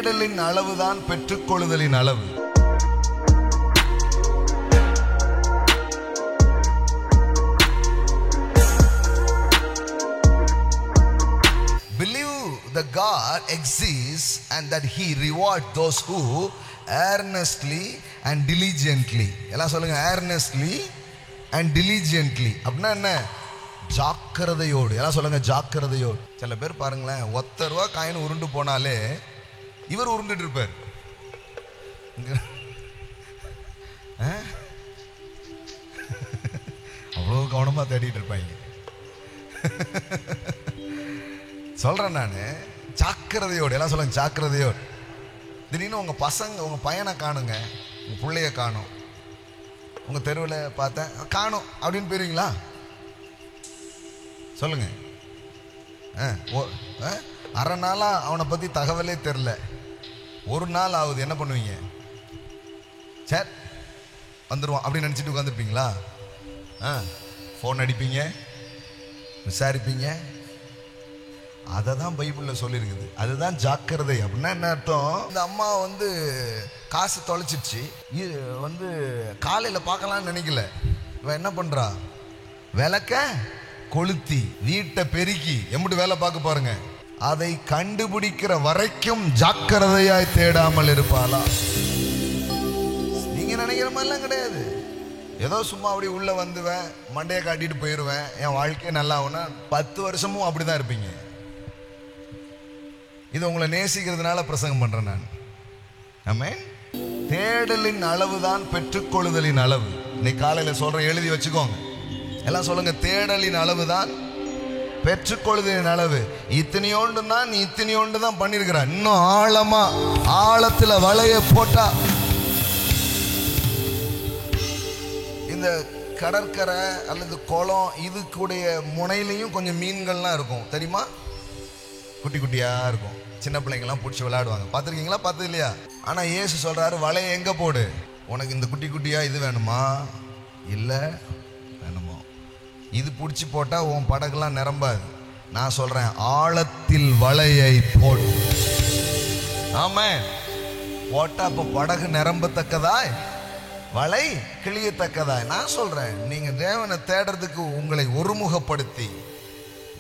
தேடலின் அளவுதான் பெற்றுக்கொள்ளுதலின் அளவு. Believe that God exists and that He rewards those who earnestly and diligently. எல்லாம் சொல்லுங்க, earnestly and diligently. அப்படின்னா என்ன? ஜாக்கிரதையோடு. எல்லாம் சொல்லுங்க, ஜாக்கிரதையோடு. சில பேர் பாருங்களேன், ₹1 காயின் உருண்டு போனாலே இவர் உருண்டுட்டு இருப்பார். அவ்வளோ கவனமா தேடிட்டு இருப்பாங்க. சொல்றேன் நானு, ஜாக்கிரதையோடு. எல்லாம் சொல்லுங்க, ஜாக்கிரதையோடு. திடீர்னு உங்க பசங்க, உங்க பையனை காணுங்க, உங்க பிள்ளைய காணும், உங்க தெருவில் பார்த்தேன் காணும் அப்படின்னு போயிருவீங்களா? சொல்லுங்க. அரை நாளா அவனை பத்தி தகவலே தெரில, ஒரு நாள் ஆகுது, என்ன பண்ணுவீங்க? சார் வந்துடுவான் அப்படின்னு நினச்சிட்டு உட்காந்துருப்பீங்களா? ஃபோன் அடிப்பீங்க, விசாரிப்பீங்க. அதை தான் பைபிளில் சொல்லியிருக்குது. அதுதான் ஜாக்கிரதை. அப்படின்னா என்ன அர்த்தம்? இந்த அம்மா காசு தொலைச்சிடுச்சு, காலையில் பார்க்கலான்னு நினைக்கல. இவன் என்ன பண்ணுறா? விளக்க கொளுத்தி வீட்டை பெருக்கி எம்பிட்டு வேலை பார்க்க பாருங்க. அதை கண்டுபிடிக்கிற வரைக்கும் ஜாக்கிரதையாய் தேடாமல் இருப்பாளா? நீங்க நினைக்கிற மாதிரிலாம் கிடையாது. ஏதோ சும்மா அப்படி உள்ள வந்துவேன், மண்டையை காட்டிட்டு போயிடுவேன், என் வாழ்க்கையை நல்லா ஆகுனா 10 வருஷமும் அப்படிதான் இருப்பீங்க. இது உங்களை நேசிக்கிறதுனால பிரசங்கம் பண்றேன் நான். ஆமென். தேடலின் அளவு தான் பெற்றுக்கொள்ளுதலின் அளவு. இன்னைக்கு காலையில சொல்ற, எழுதி வச்சுக்கோங்க. எல்லாம் சொல்லுங்க, தேடலின் அளவு தான் பெற்றுக்கொள்ளுதலின் அளவு. இத்தனையோண்டு தான், நீ இத்தனையோண்டு தான் பண்ணிருக்கிற. இன்னும் ஆழமா, ஆழத்துல வலைய போட்டா இந்த கடற்கரை அல்லது குளம் இதுக்குடைய முனையிலையும் கொஞ்சம் மீன்கள்லாம் இருக்கும், தெரியுமா? குட்டி குட்டியா இருக்கும். சின்ன பிள்ளைங்கெல்லாம் பிடிச்சி விளையாடுவாங்க. பார்த்துருக்கீங்களா? பார்த்தது இல்லையா? ஆனா இயேசு சொல்றாரு, வலையை எங்க போடு? உனக்கு இந்த குட்டி குட்டியா இது வேணுமா? இல்ல வேணுமோ? இது பிடிச்சி போட்டா உன் படகுலாம் நிரம்பாது. நான் சொல்றேன், ஆழத்தில் வலையை போடு. ஆமென். போட்டா அப்ப படகு நிரம்பத்தக்கதாய், வலை கிளியத்தக்கதாய். நான் சொல்றேன், நீங்க தேவனை தேடுறதுக்கு உங்களை ஒருமுகப்படுத்தி,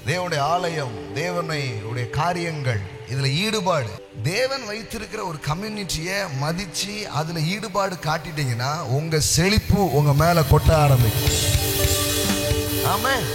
தேவனுடைய ஆலயம், தேவனுடைய காரியங்கள், இதுல ஈடுபாடு, தேவன் வைத்திருக்கிற ஒரு கம்யூனிட்டியை மதிச்சு அதுல ஈடுபாடு காட்டிட்டீங்கன்னா உங்க செழிப்பு உங்க மேல கொட்ட ஆரம்பிக்கும். ஆமென்.